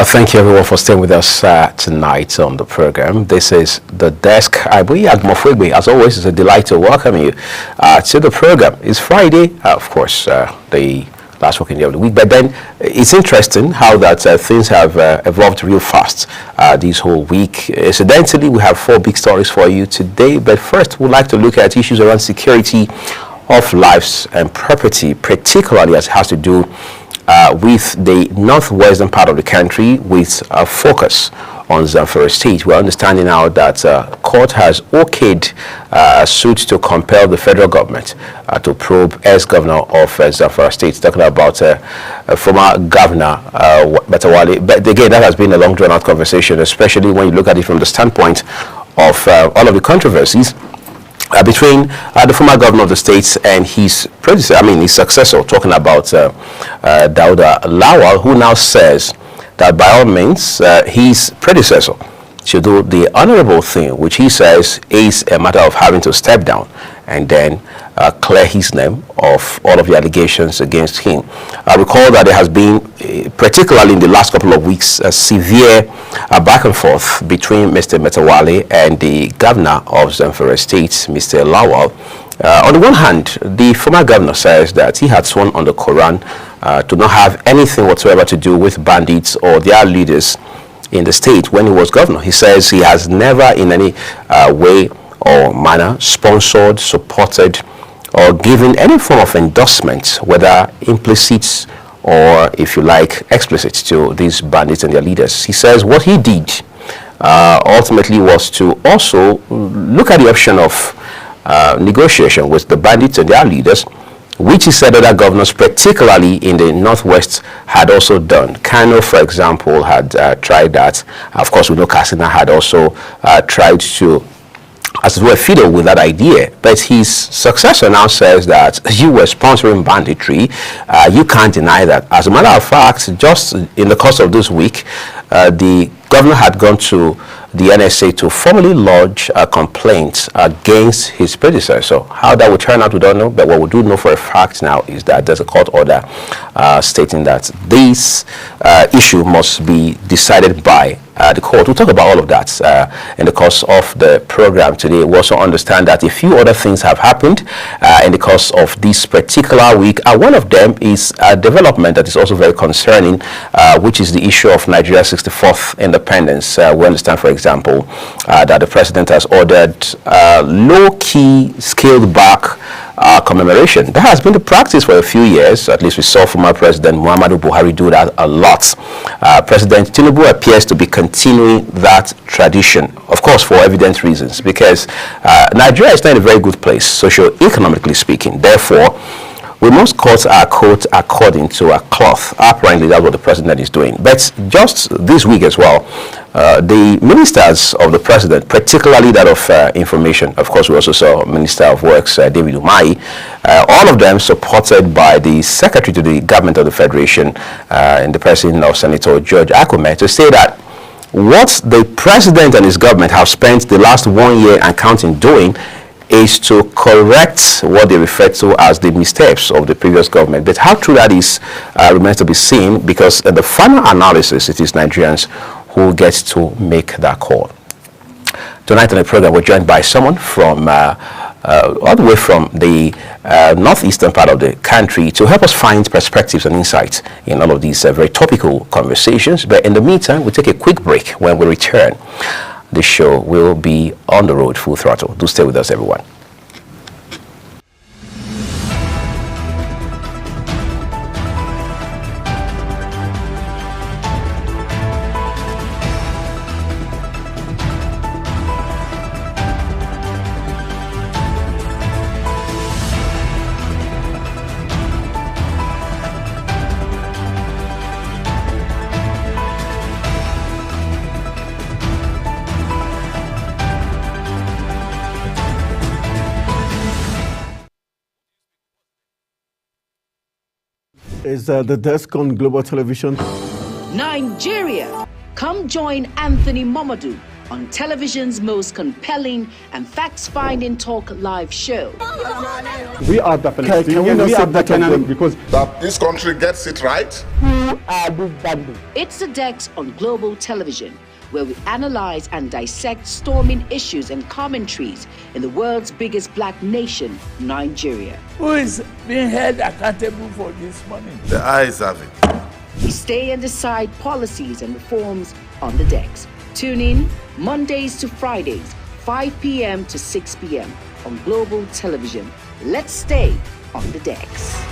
Thank you everyone for staying with us tonight on the program. This is The Desk. Ibu Admofwegbe, as always, it's a delight to welcome you to the program. It's Friday, of course, the last working day of the week, but then it's interesting how that things have evolved real fast this whole week. Incidentally, we have 4 big stories for you today, but first we'd like to look at issues around security of lives and property, particularly as it has to do with the northwestern part of the country, with a focus on Zamfara State. We're understanding now that court has okayed a suit to compel the federal government to probe ex-governor of Zamfara State, talking about former governor Metawale. But again, that has been a long drawn-out conversation, especially when you look at it from the standpoint of all of the controversies between the former governor of the state and his predecessor, his successor, talking about Dauda Lawal, who now says that by all means his predecessor should do the honorable thing, which he says is a matter of having to step down and then clear his name of all of the allegations against him. I recall that there has been, particularly in the last couple of weeks, a severe back and forth between Mr. Metawale and the governor of Zamfara State, Mr. Lawal. On the one hand, the former governor says that he had sworn on the Quran to not have anything whatsoever to do with bandits or their leaders in the state when he was governor. He says he has never in any way or manner sponsored, supported, or given any form of endorsement, whether implicit or, if you like, explicit, to these bandits and their leaders. He says what he did ultimately was to also look at the option of negotiation with the bandits and their leaders, which he said other governors, particularly in the northwest, had also done. Kano, for example, had tried that. Of course, we know Katsina had also tried to, as it were, fiddle with that idea. But his successor now says that you were sponsoring banditry. You can't deny that. As a matter of fact, just in the course of this week, the governor had gone to the NSA to formally lodge a complaint against his predecessor. How that will turn out, we don't know, but what we do know for a fact now is that there's a court order stating that this issue must be decided by the court. We'll talk about all of that in the course of the program today. We also understand that a few other things have happened in the course of this particular week. One of them is a development that is also very concerning, which is the issue of Nigeria's 64th independence. We understand, for example, that the president has ordered low-key, scaled-back commemoration. That has been the practice for a few years. At least we saw former President Muhammadu Buhari do that a lot. President Tinubu appears to be continuing that tradition, of course, for evident reasons, because Nigeria is not in a very good place, socio-economically speaking. Therefore, we must cut our coat according to a cloth. Apparently, that's what the president is doing. But just this week as well, the ministers of the president, particularly that of information, of course, we also saw Minister of Works, David Umahi, all of them supported by the Secretary to the Government of the Federation in the person of Senator George Akume, to say that what the president and his government have spent the last 1 year and counting doing is to correct what they refer to as the missteps of the previous government. But how true that is remains to be seen, because in the final analysis, it is Nigerians who gets to make that call. Tonight on the program, we're joined by someone from all the way from the northeastern part of the country to help us find perspectives and insights in all of these very topical conversations. But in the meantime, we'll take a quick break. When we return, the show will be on the road full throttle. Do stay with us, everyone. Is the desk on Global Television. Nigeria, come join Anthony Momadou on television's most compelling and facts-finding talk live show. We are the Palestinians. We are the Canaan because That this country gets it right. It's the Dex on Global Television, where we analyze and dissect storming issues and commentaries in the world's biggest black nation, Nigeria. Who is being held accountable for this money? The eyes have it. We stay and decide policies and reforms on the Dex. Tune in Mondays to Fridays, 5 p.m. to 6 p.m. on Global Television. Let's stay on the Dex.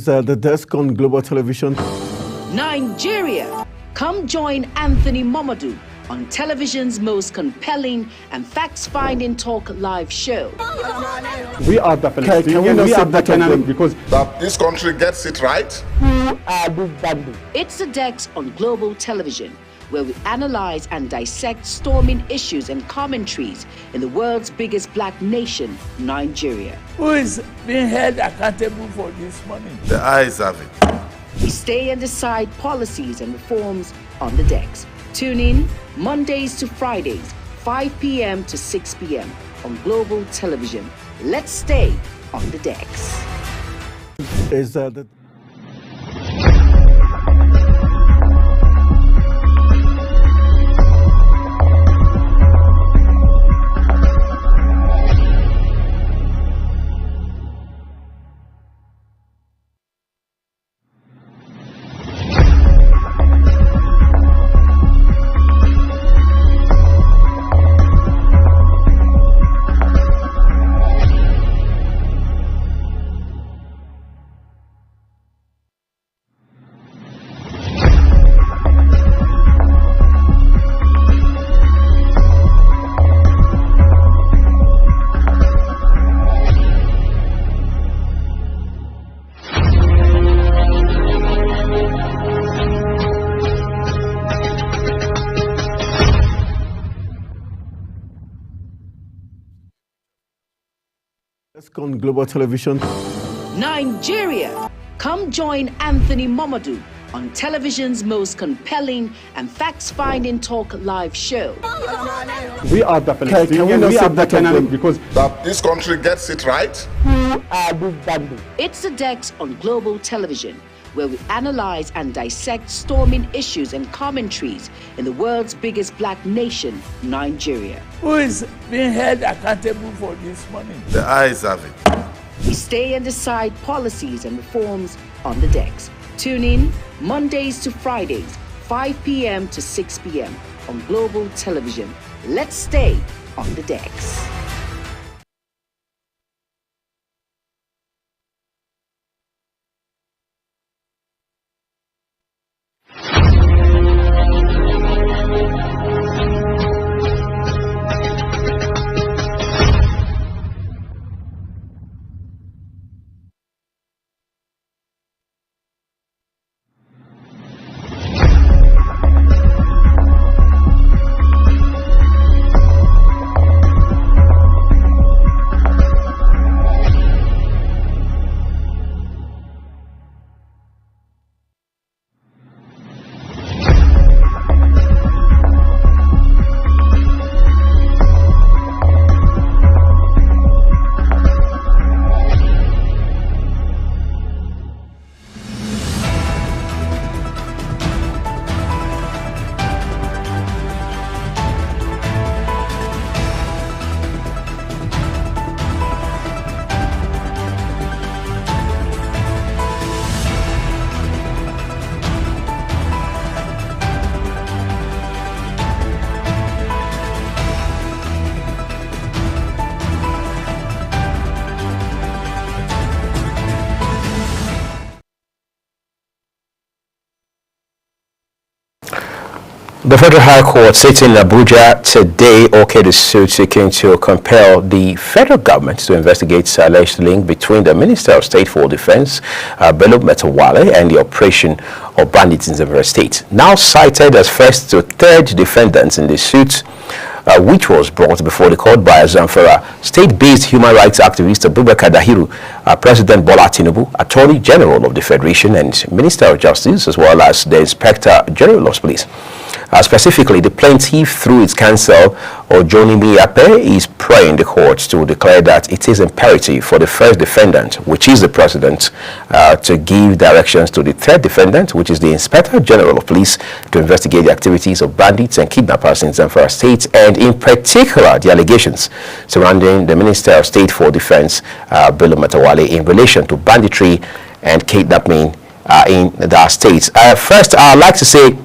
is the desk on Global Television. Nigeria. Come join Anthony Momadou on television's most compelling and facts-finding talk live show. We are the Palestinians. We are the Canaan because That this country gets it right. It's the Dex on Global Television, where we analyze and dissect storming issues and commentaries in the world's biggest black nation, Nigeria. Who is being held accountable for this money? The eyes have it. We stay and decide policies and reforms on the Dex. Tune in Mondays to Fridays, 5 p.m. to 6 p.m. on Global Television. Let's stay on the Dex. is the desk on Global Television. Nigeria. Come join Anthony Momadou on television's most compelling and facts-finding talk live show. We are the Palestinians. We are the Canaan because That this country gets it right. It's the Dex on Global Television, where we analyze and dissect storming issues and commentaries in the world's biggest black nation, Nigeria. Who is being held accountable for this money? The eyes have it. We stay and decide policies and reforms on the Dex. Tune in Mondays to Fridays, 5 p.m. to 6 p.m. on Global Television. Let's stay on the Dex. The Federal High Court sitting in Abuja today okayed the suit seeking to compel the federal government to investigate alleged link between the Minister of State for Defense, Bello Matawalle, and the operation of bandits in Zamfara State. Now cited as first to third defendants in the suit, which was brought before the court by Zamfara state-based human rights activist Abubakar Dahiru, President Bola Tinubu, Attorney General of the Federation, and Minister of Justice, as well as the Inspector General of Police. Specifically, the plaintiff, through its counsel, Ojonimi Ape, is praying the court to declare that it is imperative for the first defendant, which is the president, to give directions to the third defendant, which is the Inspector General of Police, to investigate the activities of bandits and kidnappers in Zamfara State, and in particular the allegations surrounding the Minister of State for Defense, Bello Matawalle, in relation to banditry and kidnapping in that state. First, I'd like to say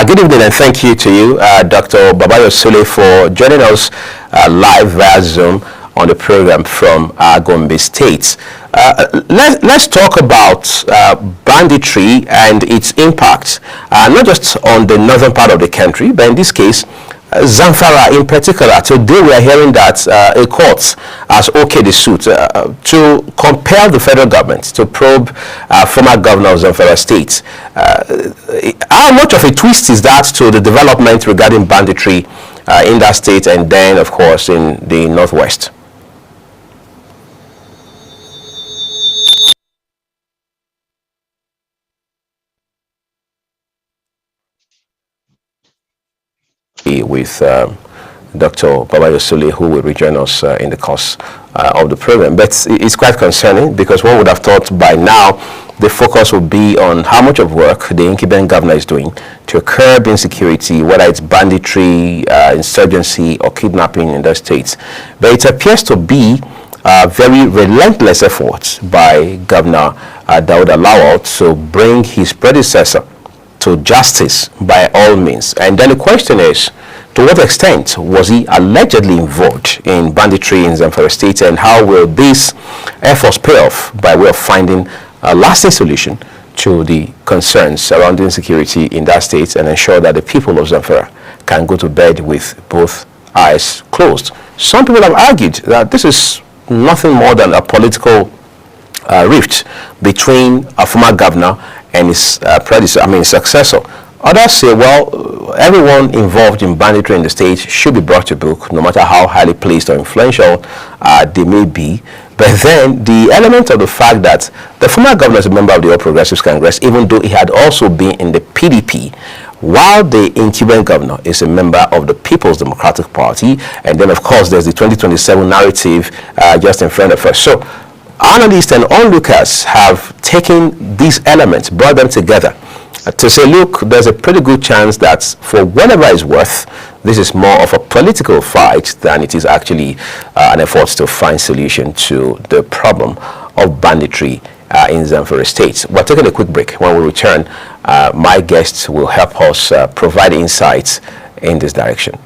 good evening and thank you to you, Dr. Babayo Sule, for joining us live via Zoom on the program from Gombe State. Let's talk about banditry and its impact, not just on the northern part of the country, but in this case, Zamfara in particular. Today we are hearing that a court has okayed the suit to compel the federal government to probe former governor of Zamfara State. How much of a twist is that to the development regarding banditry in that state, and then of course in the northwest? With Dr. Babayo Sule, who will rejoin us in the course of the program. But it's quite concerning, because one would have thought by now the focus would be on how much of work the incumbent governor is doing to curb insecurity, whether it's banditry, insurgency, or kidnapping in the states. But it appears to be a very relentless effort by Governor Dauda Lawal to bring his predecessor to justice by all means. And then the question is, to what extent was he allegedly involved in banditry in Zamfara State, and how will these efforts pay off by way of finding a lasting solution to the concerns surrounding security in that state, and ensure that the people of Zamfara can go to bed with both eyes closed? Some people have argued that this is nothing more than a political rift between a former governor and his successor. Others say, well, everyone involved in banditry in the state should be brought to book, no matter how highly placed or influential they may be. But then the element of the fact that the former governor is a member of the All Progressives Congress, even though he had also been in the PDP, while the incumbent governor is a member of the People's Democratic Party, and then of course there's the 2027 narrative just in front of us. So analysts and onlookers have taken these elements, brought them together to say, look, there's a pretty good chance that for whatever it's worth, this is more of a political fight than it is actually an effort to find solution to the problem of banditry in Zamfara State. We're taking a quick break. When we return, my guests will help us provide insights in this direction.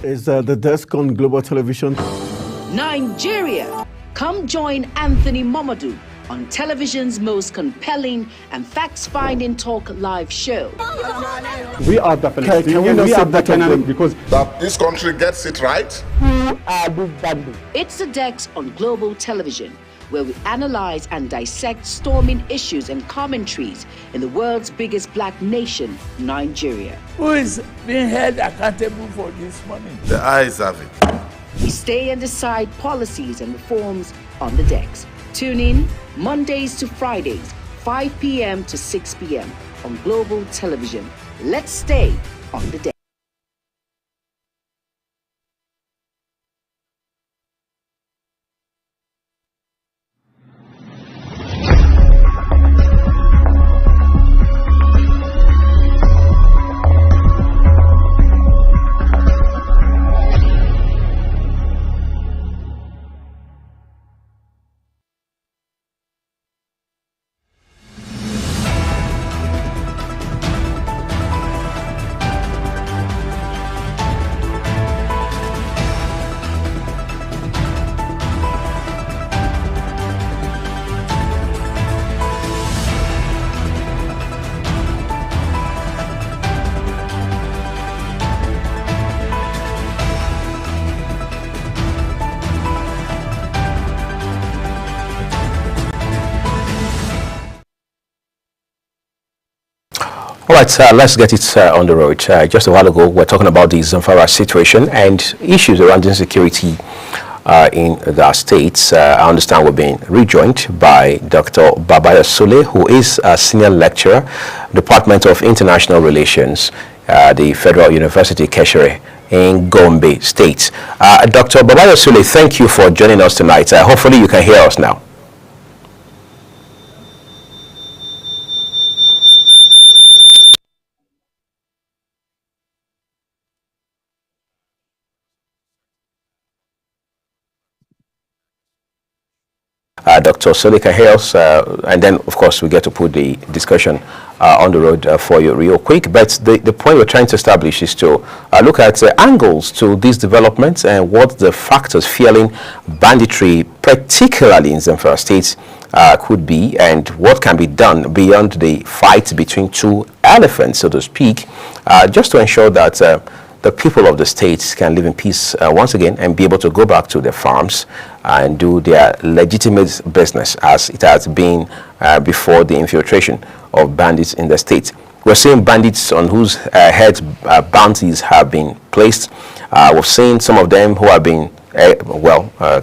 Is the desk on Global Television? Nigeria, come join Anthony Mamadou on television's most compelling and facts-finding talk live show. We are the Palestinians. We are the Canaan because That this country gets it right. It's The Decks on Global Television, where we analyze and dissect storming issues and commentaries in the world's biggest black nation, Nigeria. Who is being held accountable for this money? The eyes have it. We stay and decide policies and reforms on The Decks. Tune in Mondays to Fridays, 5 p.m. to 6 p.m. on Global Television. Let's stay on The Deck. All right, let's get it on the road. Just a while ago, we're talking about the Zamfara situation and issues around insecurity in the states. I understand we're being rejoined by Dr. Babaya Sule, who is a senior lecturer, Department of International Relations, the Federal University Keshere in Gombe State. Dr. Babaya Sule, thank you for joining us tonight. Hopefully you can hear us now. Dr. Solika Hales, and then of course we get to put the discussion on the road for you real quick. But the point we're trying to establish is to look at angles to these developments and what the factors fueling banditry, particularly in Zamfara State, could be, and what can be done beyond the fight between two elephants, so to speak, just to ensure that the people of the state can live in peace once again and be able to go back to their farms and do their legitimate business as it has been before the infiltration of bandits in the state. We're seeing bandits on whose heads bounties have been placed. We've seen some of them who have been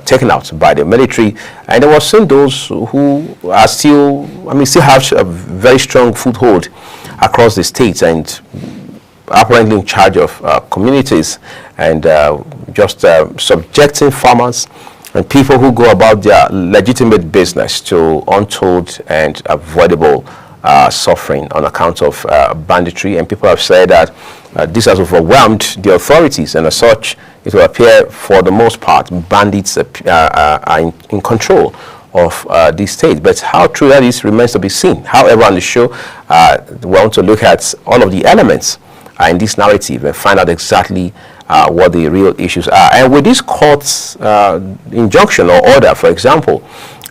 taken out by the military, and then we've seen those who are still have a very strong foothold across the states and apparently in charge of communities and just subjecting farmers and people who go about their legitimate business to untold and avoidable suffering on account of banditry. And people have said that this has overwhelmed the authorities, and as such it will appear for the most part bandits are in control of this state. But how true that is remains to be seen. However, on the show we want to look at all of the elements in this narrative and find out exactly what the real issues are. And with this court's injunction or order, for example,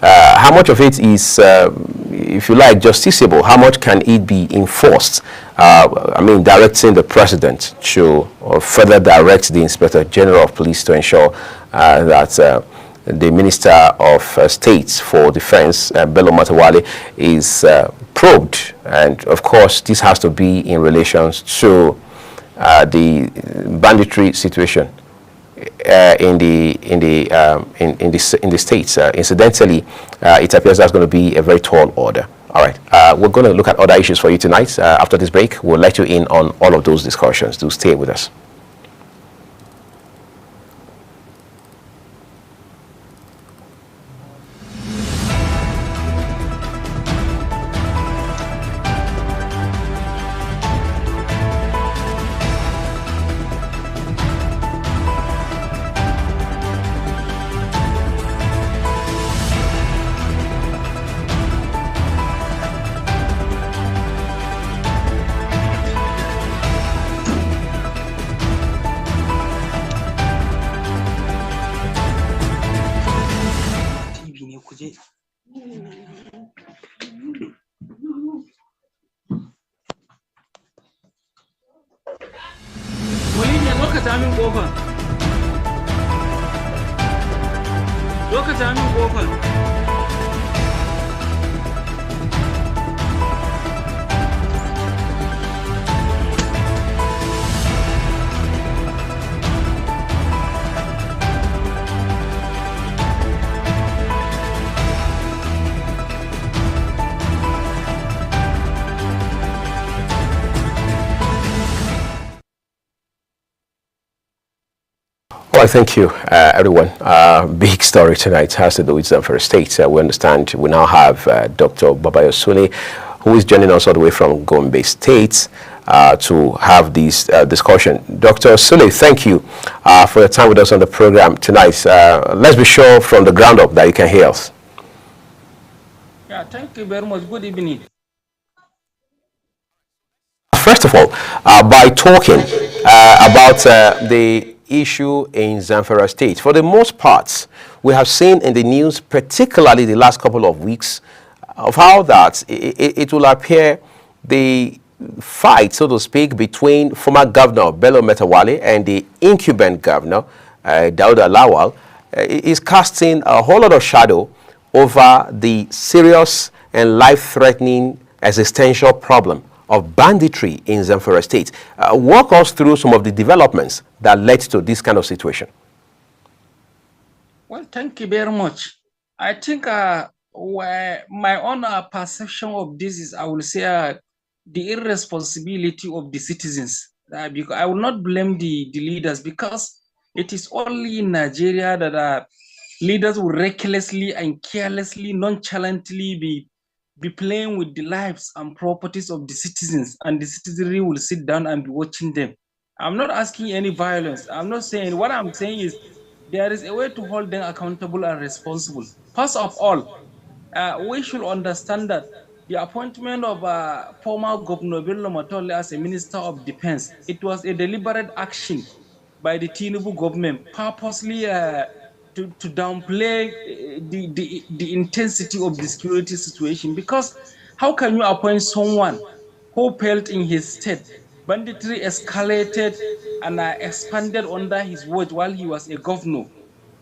how much of it is, if you like, justiciable? How much can it be enforced? Directing the president to further direct the Inspector General of Police to ensure that the Minister of State for Defense, Bello Matawale, is probed. And of course, this has to be in relation to the banditry situation in the states. Incidentally, it appears that's going to be a very tall order. All right, we're going to look at other issues for you tonight. After this break, we'll let you in on all of those discussions. Do stay with us. ta min kofa. Zo ka ta min kofa. Well, thank you, everyone. Big story tonight has to do with Zamfara State. We understand we now have Dr. Babayo Sule, who is joining us all the way from Gombe State to have this discussion. Dr. Sule, thank you for your time with us on the program tonight. Let's be sure from the ground up that you can hear us. Yeah, thank you very much. Good evening. First of all, by talking about the issue in Zamfara State. For the most part, we have seen in the news, particularly the last couple of weeks, of how that it will appear the fight, so to speak, between former Governor Bello Matawalle and the incumbent Governor Dauda Lawal is casting a whole lot of shadow over the serious and life-threatening existential problem of banditry in Zamfara State. Walk us through some of the developments that led to this kind of situation. Well, thank you very much. I think my own perception of this is, I will say, the irresponsibility of the citizens. Because I will not blame the leaders, because it is only in Nigeria that leaders will recklessly and carelessly, nonchalantly be playing with the lives and properties of the citizens, and the citizenry will sit down and be watching them. I'm not asking any violence. I'm not saying, what I'm saying is there is a way to hold them accountable and responsible. First of all, we should understand that the appointment of former Governor Bello Matawalle as a Minister of Defense, it was a deliberate action by the Tinubu government, purposely to downplay the intensity of the security situation. Because how can you appoint someone who failed in his state? Banditry escalated and expanded under his watch while he was a governor,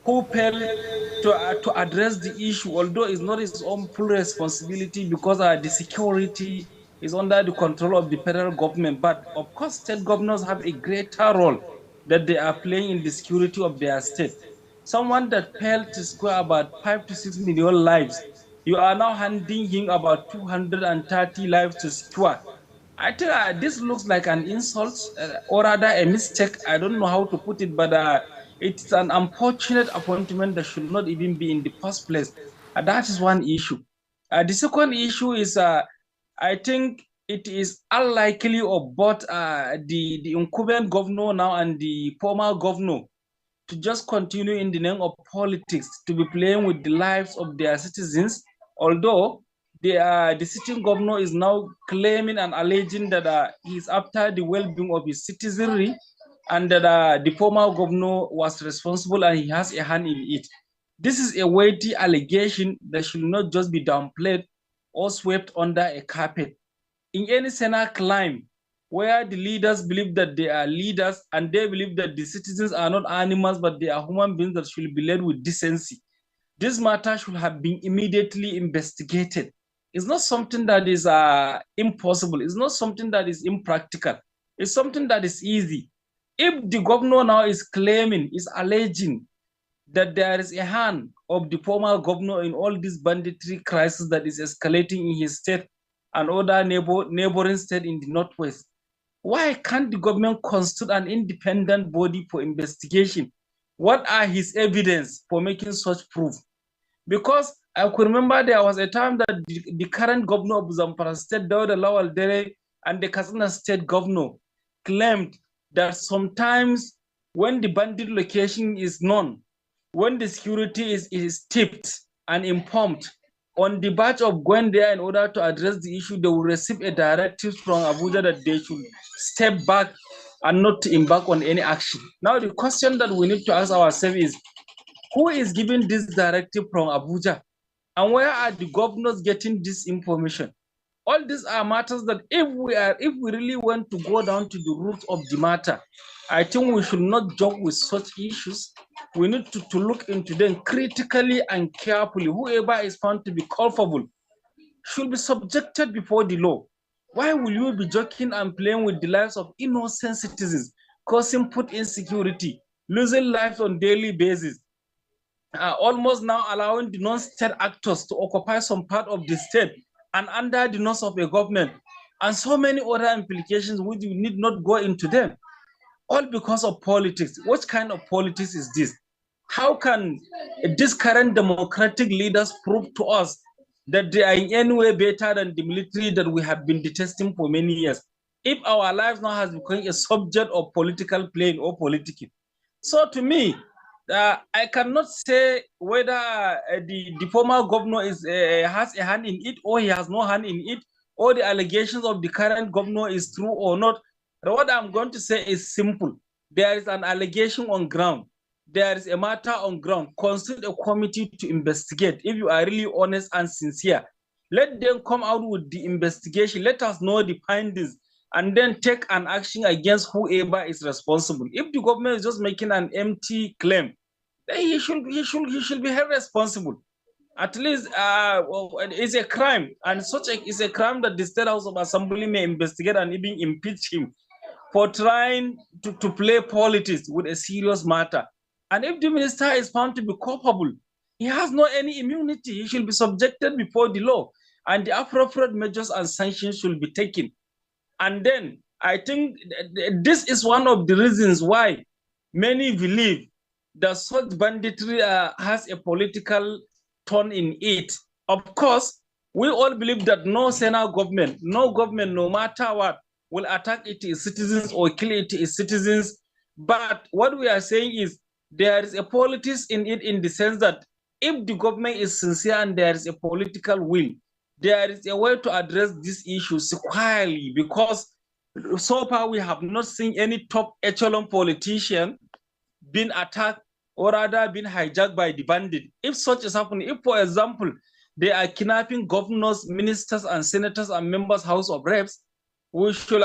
who failed to address the issue, although it's not his own full responsibility, because the security is under the control of the federal government. But of course, state governors have a greater role that they are playing in the security of their state. Someone that failed to score about 5 to 6 million lives, you are now handing him about 230 lives to secure. I think this looks like an insult, or rather a mistake. I don't know how to put it, but it's an unfortunate appointment that should not even be in the first place. That is one issue. The second issue is, I think it is unlikely of both the incumbent governor now and the former governor to just continue in the name of politics to be playing with the lives of their citizens, although the sitting governor is now claiming and alleging that he's after the well-being of his citizenry, and that the former governor was responsible and he has a hand in it. This is a weighty allegation that should not just be downplayed or swept under a carpet. In any Senate climb where the leaders believe that they are leaders and they believe that the citizens are not animals but they are human beings that should be led with decency, this matter should have been immediately investigated. It's not something that is impossible. It's not something that is impractical. It's something that is easy. If the governor now is claiming, is alleging that there is a hand of the former governor in all this banditry crisis that is escalating in his state and other neighboring state in the Northwest, why can't the government constitute an independent body for investigation? What are his evidence for making such proof? Because I could remember there was a time that the current governor of Zamfara State, Dauda Lawal Dere, and the Katsina State governor claimed that sometimes when the bandit location is known, when the security is tipped and informed, on the batch of going there in order to address the issue, they will receive a directive from Abuja that they should step back and not to embark on any action. Now, the question that we need to ask ourselves is, who is giving this directive from Abuja? And where are the governors getting this information? All these are matters that if we really want to go down to the root of the matter, I think we should not joke with such issues. We need to look into them critically and carefully. Whoever is found to be culpable should be subjected before the law. Why will you be joking and playing with the lives of innocent citizens, causing food insecurity, losing lives on a daily basis, almost now allowing the non-state actors to occupy some part of the state and under the nose of a government, and so many other implications which you need not go into them, all because of politics? What kind of politics is this? How can these current democratic leaders prove to us that they are in any way better than the military that we have been detesting for many years, if our lives now has become a subject of political playing or politicking? So to me, I cannot say whether the former governor has a hand in it or he has no hand in it, or the allegations of the current governor is true or not. But what I'm going to say is simple. There is an allegation on ground. There is a matter on ground. Constitute a committee to investigate. If you are really honest and sincere, let them come out with the investigation. Let us know the findings, and then take an action against whoever is responsible. If the government is just making an empty claim, then he should be held responsible. At least it's a crime, and is a crime that the State House of Assembly may investigate and even impeach him for trying to play politics with a serious matter. And if the minister is found to be culpable, he has no any immunity. He should be subjected before the law, and the appropriate measures and sanctions should be taken. And then I think this is one of the reasons why many believe that such banditry has a political tone in it. Of course, we all believe that no government, no matter what, will attack its citizens or kill its citizens. But what we are saying is there is a politics in it, in the sense that if the government is sincere and there is a political will, there is a way to address these issues quietly, because so far we have not seen any top echelon politician being attacked or rather being hijacked by the bandit. If such is happening, if, for example, they are kidnapping governors, ministers, and senators and members House of Reps, we should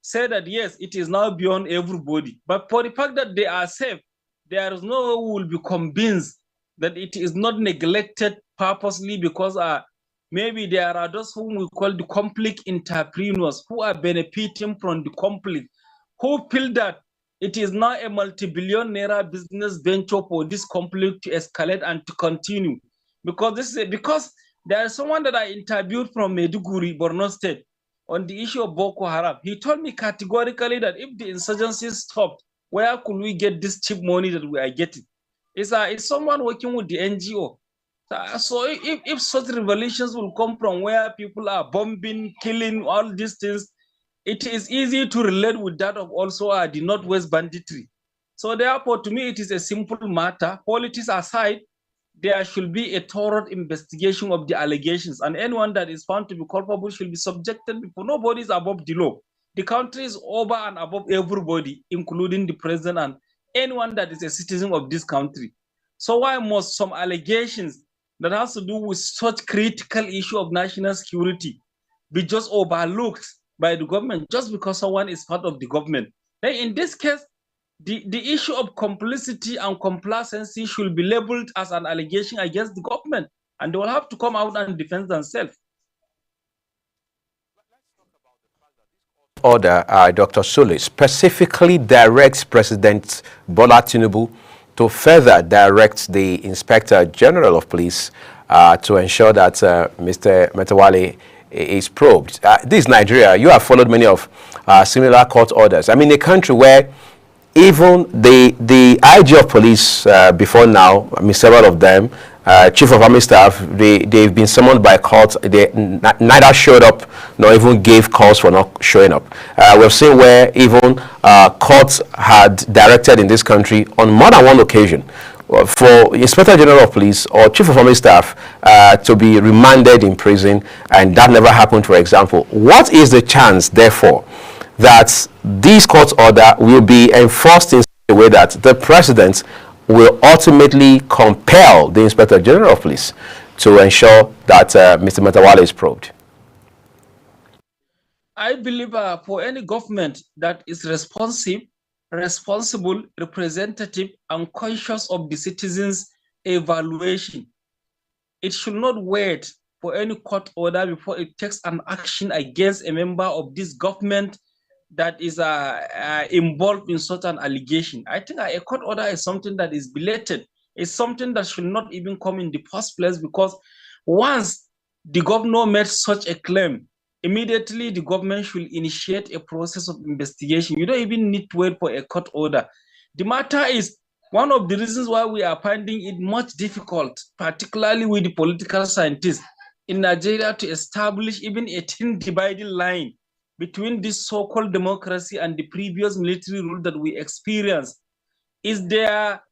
say that yes, it is now beyond everybody. But for the fact that they are safe, there is no one who will be convinced that it is not neglected purposely, because maybe there are those whom we call the conflict entrepreneurs who are benefiting from the conflict, who feel that it is now a multi-billion naira business venture for this conflict to escalate and to continue. Because there is someone that I interviewed from Maiduguri, Borno State, on the issue of Boko Haram. He told me categorically that if the insurgency stopped, where could we get this cheap money that we are getting? It's someone working with the NGO. So if such revelations will come from where people are bombing, killing, all these things, it is easy to relate with that of also the Northwest banditry. So therefore, to me, it is a simple matter. Politics aside, there should be a thorough investigation of the allegations, and anyone that is found to be culpable should be subjected before. Nobody is above the law. The country is over and above everybody, including the president and anyone that is a citizen of this country. So why must some allegations that has to do with such critical issue of national security be just overlooked by the government just because someone is part of the government? Then in this case, the issue of complicity and complacency should be labeled as an allegation against the government, and they will have to come out and defend themselves. Order, Dr. Sule, specifically directs President Bola Tinubu to further direct the Inspector General of Police to ensure that Mr. Matawalle is probed. This is Nigeria. You have followed many of similar court orders. I mean, a country where even the IG of police before now, I mean, several of them, Chief of Army Staff, they've been summoned by court. They neither showed up nor even gave cause for not showing up. We've seen where even courts had directed in this country on more than one occasion for Inspector General of Police or Chief of Army Staff to be remanded in prison, and that never happened, for example. What is the chance, therefore, that this court order will be enforced in such a way that the president will ultimately compel the Inspector General of Police to ensure that Mr. Matawalle is probed? I believe for any government that is responsive, responsible, representative, and conscious of the citizens' evaluation, it should not wait for any court order before it takes an action against a member of this government that is involved in such an allegation. I think a court order is something that is belated. It's something that should not even come in the first place, because once the governor made such a claim, immediately the government should initiate a process of investigation. You don't even need to wait for a court order. The matter is, one of the reasons why we are finding it much difficult, particularly with the political scientists in Nigeria, to establish even a thin dividing line between this so-called democracy and the previous military rule that we experienced, is their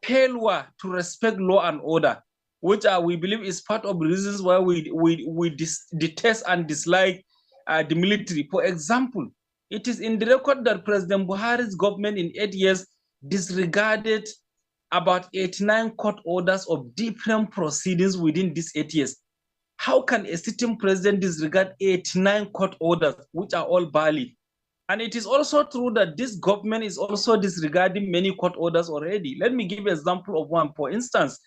failure to respect law and order, which we believe is part of the reasons why we detest and dislike the military. For example, it is in the record that President Buhari's government in 8 years disregarded about 89 court orders of different proceedings within these 8 years. How can a sitting president disregard 89 court orders, which are all valid? And it is also true that this government is also disregarding many court orders already. Let me give an example of one. For instance,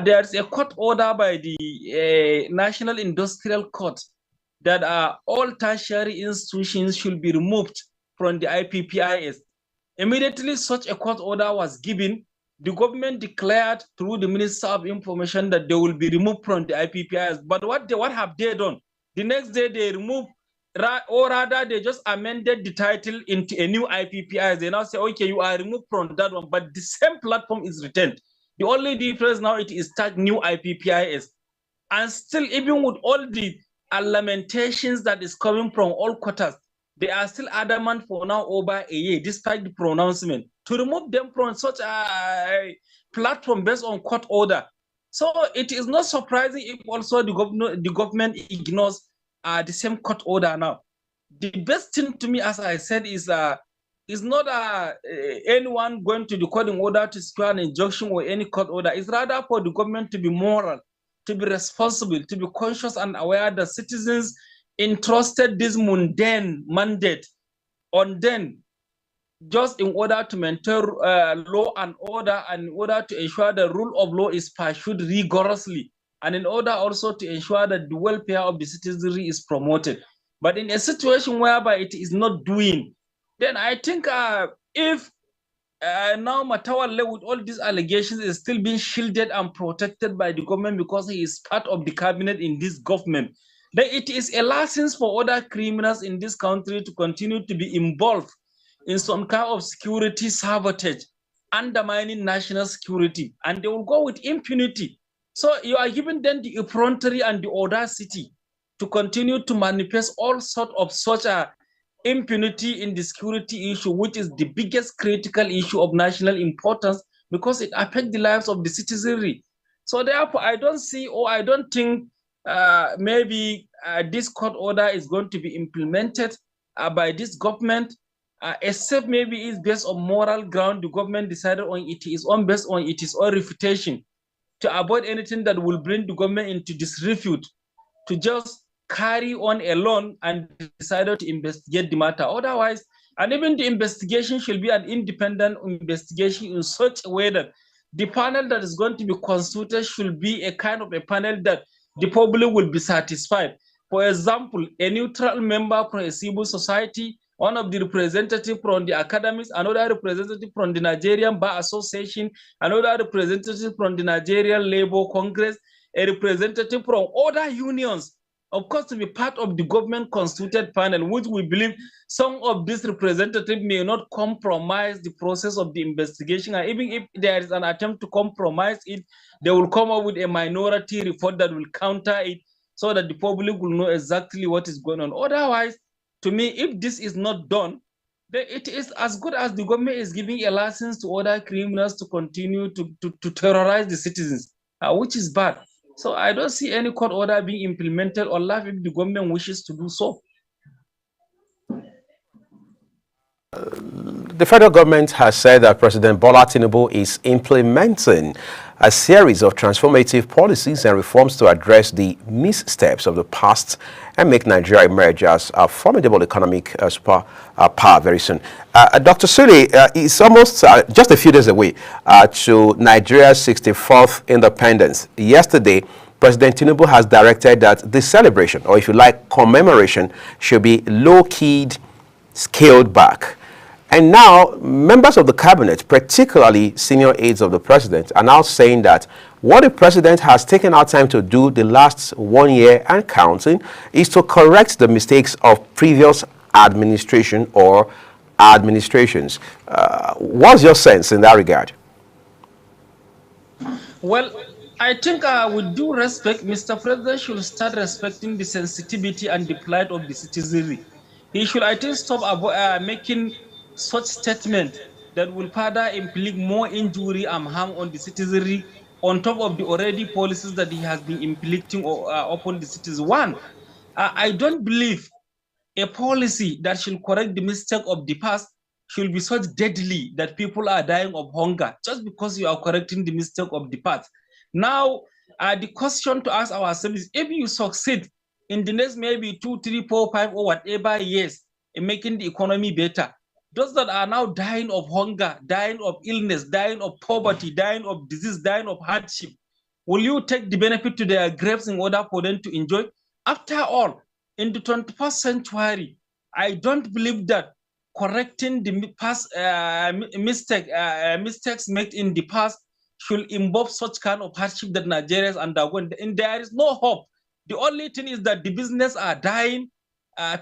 there's a court order by the National Industrial Court that all tertiary institutions should be removed from the IPPIS. Immediately such a court order was given, the government declared through the Minister of Information that they will be removed from the IPPIS. But what have they done? The next day they removed, or rather they just amended the title into a new IPPIS. They now say, okay, you are removed from that one, but the same platform is retained. The only difference now, it is tagged new IPPIS. And still, even with all the lamentations that is coming from all quarters, they are still adamant for now over a year, despite the pronouncement, to remove them from such a platform based on court order. So it is not surprising if also the government ignores the same court order now. The best thing to me, as I said, is not anyone going to the court in order to secure an injunction or any court order. It's rather for the government to be moral, to be responsible, to be conscious and aware that citizens entrusted this mundane mandate on them just in order to maintain law and order, and in order to ensure the rule of law is pursued rigorously, and in order also to ensure that the welfare of the citizenry is promoted. But in a situation whereby it is not doing, then I think if now Matawalle, with all these allegations, is still being shielded and protected by the government because he is part of the cabinet in this government, then it is a license for other criminals in this country to continue to be involved in some kind of security sabotage, undermining national security, and they will go with impunity. So you are giving them the effrontery and the audacity to continue to manifest all sorts of such a impunity in the security issue, which is the biggest critical issue of national importance because it affects the lives of the citizenry. So therefore, I don't see, or I don't think maybe this court order is going to be implemented by this government, except maybe it's based on moral ground. The government decided on it is on based on its own refutation, to avoid anything that will bring the government into disrepute, to just carry on alone, and decided to investigate the matter. Otherwise, and even the investigation should be an independent investigation in such a way that the panel that is going to be constituted should be a kind of a panel that the public will be satisfied. For example, a neutral member from a civil society, one of the representatives from the academics, another representative from the Nigerian Bar Association, another representative from the Nigerian Labour Congress, a representative from other unions, of course, to be part of the government constituted panel, which we believe some of these representatives may not compromise the process of the investigation. And even if there is an attempt to compromise it, they will come up with a minority report that will counter it so that the public will know exactly what is going on. Otherwise, to me, if this is not done, then it is as good as the government is giving a license to other criminals to continue to terrorize the citizens, which is bad. So I don't see any court order being implemented unless if the government wishes to do so. The federal government has said that President Bola Tinubu is implementing a series of transformative policies and reforms to address the missteps of the past and make Nigeria emerge as a formidable economic power very soon. Dr. Sule, it's almost just a few days away to Nigeria's 64th independence. Yesterday, President Tinubu has directed that the celebration, or if you like, commemoration, should be low-keyed, scaled back. And now, members of the cabinet, particularly senior aides of the president, are now saying that what the president has taken out time to do the last 1 year and counting is to correct the mistakes of previous administration or administrations. What's your sense in that regard? Well, I think with due respect, Mr. President should start respecting the sensitivity and the plight of the citizenry. He should, I think, stop making such statement that will further inflict more injury and harm on the citizenry on top of the already policies that he has been inflicting upon the citizens. One, I don't believe a policy that should correct the mistake of the past should be such deadly that people are dying of hunger just because you are correcting the mistake of the past. Now, the question to ask ourselves is, if you succeed in the next maybe 2, 3, 4, 5 or whatever years in making the economy better, those that are now dying of hunger, dying of illness, dying of poverty, dying of disease, dying of hardship, will you take the benefit to their graves in order for them to enjoy? After all, in the 21st century, I don't believe that correcting the past mistakes made in the past should involve such kind of hardship that Nigerians undergo. And there is no hope. The only thing is that the business are dying,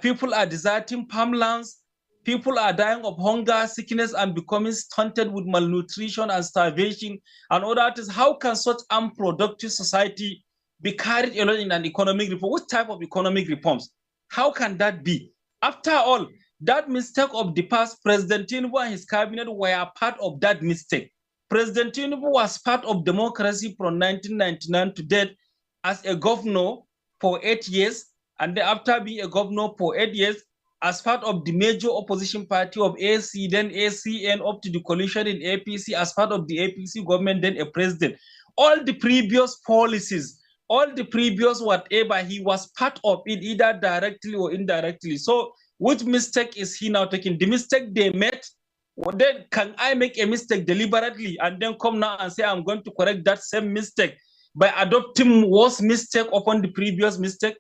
people are deserting farmlands, people are dying of hunger, sickness, and becoming stunted with malnutrition and starvation. And all that is, how can such unproductive society be carried along in an economic reform? What type of economic reforms? How can that be? After all, that mistake of the past, President Tinubu and his cabinet were part of that mistake. President Tinubu was part of democracy from 1999 to date as a governor for 8 years, and then after being a governor for 8 years, as part of the major opposition party of AC, then ACN, up to the coalition in APC, as part of the APC government, then a president. All the previous policies, all the previous whatever, he was part of it, either directly or indirectly. So which mistake is he now taking? The mistake they made? Well, then can I make a mistake deliberately and then come now and say I'm going to correct that same mistake by adopting worse mistake upon the previous mistake?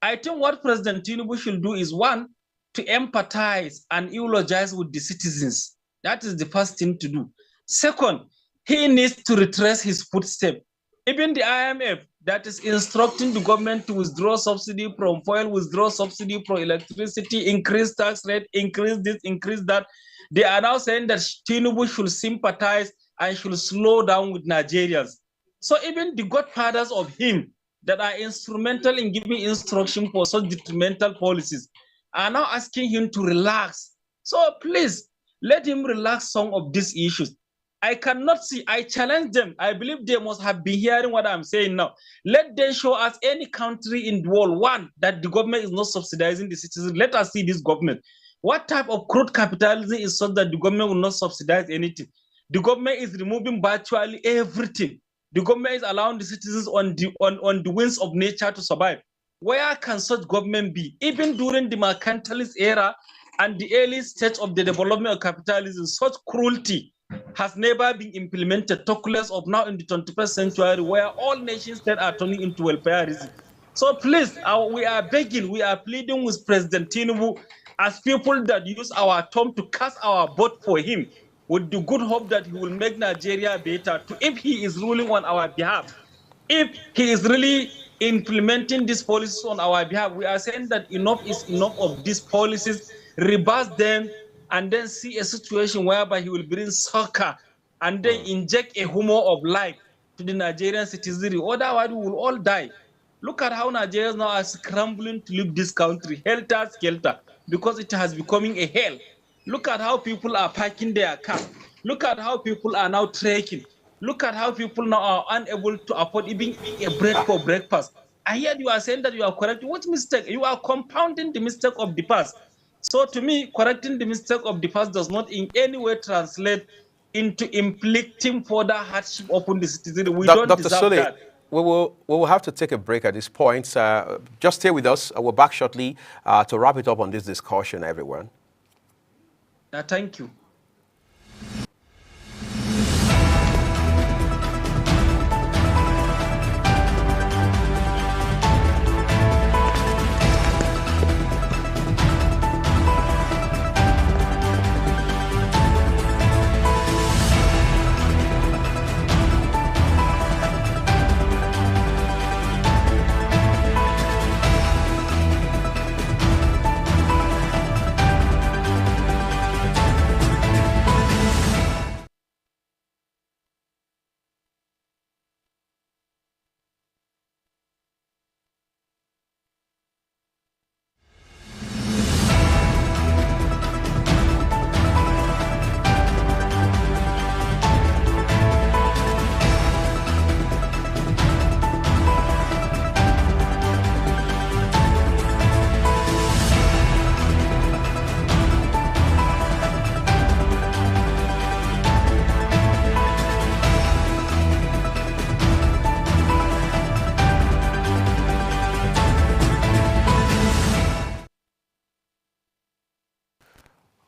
I think what President Tinubu should do is, one, to empathize and eulogize with the citizens. That is the first thing to do. Second, he needs to retrace his footsteps. Even the IMF, that is instructing the government to withdraw subsidy from fuel, withdraw subsidy from electricity, increase tax rate, increase this, increase that. They are now saying that Tinubu should sympathize and should slow down with Nigerians. So even the godfathers of him that are instrumental in giving instruction for such detrimental policies are now asking him to relax. So please, let him relax some of these issues. I cannot see, I challenge them. I believe they must have been hearing what I'm saying now. Let them show us any country in the world, one, that the government is not subsidizing the citizens. Let us see this government. What type of crude capitalism is such that the government will not subsidize anything? The government is removing virtually everything. The government is allowing the citizens on the wings of nature to survive. Where can such government be? Even during the mercantilist era and the early stage of the development of capitalism, such cruelty has never been implemented, talk less of now in the 21st century, where all nation states are turning into welfareism. So please, we are begging, we are pleading with President Tinubu as people that use our tongue to cast our vote for him, with the good hope that he will make Nigeria better, if he is ruling on our behalf. If he is really implementing these policies on our behalf, we are saying that enough is enough of these policies, reverse them, and then see a situation whereby he will bring succor and then inject a humor of life to the Nigerian citizenry. Otherwise, we will all die. Look at how Nigerians now are scrambling to leave this country, helter-skelter, because it has becoming a hell. Look at how people are packing their car. Look at how people are now trekking. Look at how people now are unable to afford even a bread for breakfast. And yet you are saying that you are correcting. What mistake? You are compounding the mistake of the past. So to me, correcting the mistake of the past does not in any way translate into inflicting further hardship upon the citizen. We don't Dr. deserve Sule, that. we will have to take a break at this point. Just stay with us. We're back shortly to wrap it up on this discussion, everyone. Thank you.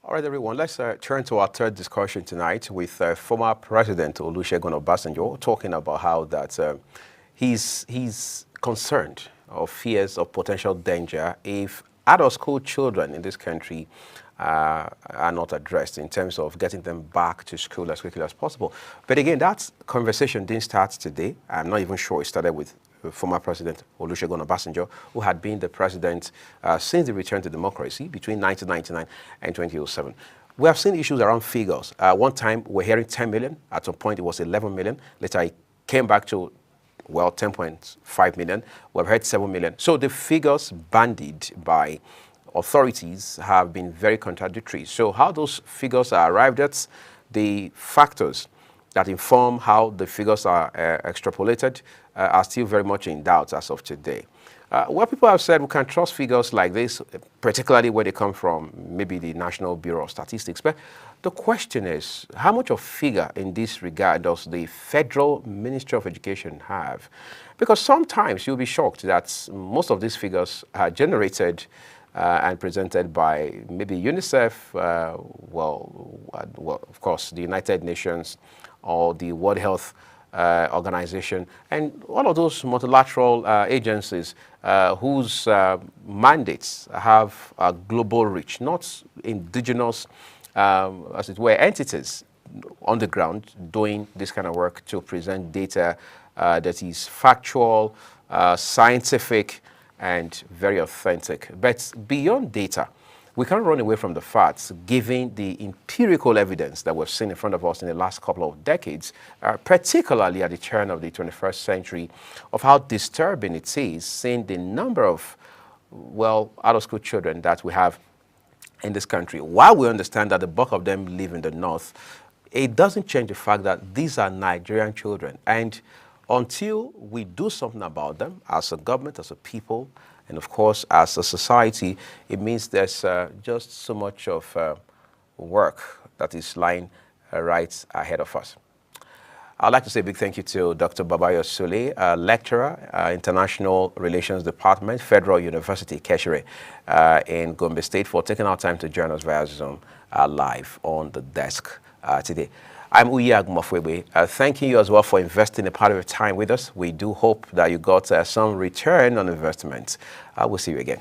All right, everyone, let's turn to our third discussion tonight with former President Olusegun Obasanjo, talking about how that he's concerned or fears of potential danger if adult school children in this country are not addressed in terms of getting them back to school as quickly as possible. But again, that conversation didn't start today. I'm not even sure it started with former President Olusegun Obasanjo, who had been the president since the return to democracy between 1999 and 2007. We have seen issues around figures. One time we're hearing 10 million. At some point it was 11 million. Later it came back to, well, 10.5 million. We've heard 7 million. So the figures bandied by authorities have been very contradictory. So how those figures are arrived at, the factors that inform how the figures are extrapolated are still very much in doubt as of today. What people have said, we can trust figures like this, particularly where they come from, maybe the National Bureau of Statistics. But the question is, how much of figure in this regard does the Federal Ministry of Education have? Because sometimes you'll be shocked that most of these figures are generated and presented by maybe UNICEF, well, of course, the United Nations or the World Health Organization, and all of those multilateral agencies whose mandates have a global reach, not indigenous, as it were, entities on the ground doing this kind of work to present data that is factual, scientific, and very authentic. But beyond data, we can't run away from the facts, given the empirical evidence that we've seen in front of us in the last couple of decades, particularly at the turn of the 21st century, of how disturbing it is seeing the number of, well, out-of-school children that we have in this country. While we understand that the bulk of them live in the north, it doesn't change the fact that these are Nigerian children. And until we do something about them as a government, as a people, and of course, as a society, it means there's just so much of work that is lying right ahead of us. I'd like to say a big thank you to Dr. Babayo Sule, lecturer, International Relations Department, Federal University, Keshere, in Gombe State, for taking our time to join us via Zoom live on the desk today. I'm Uyag Mofwebe. Thanking you as well for investing a part of your time with us. We do hope that you got some return on investment. We'll see you again.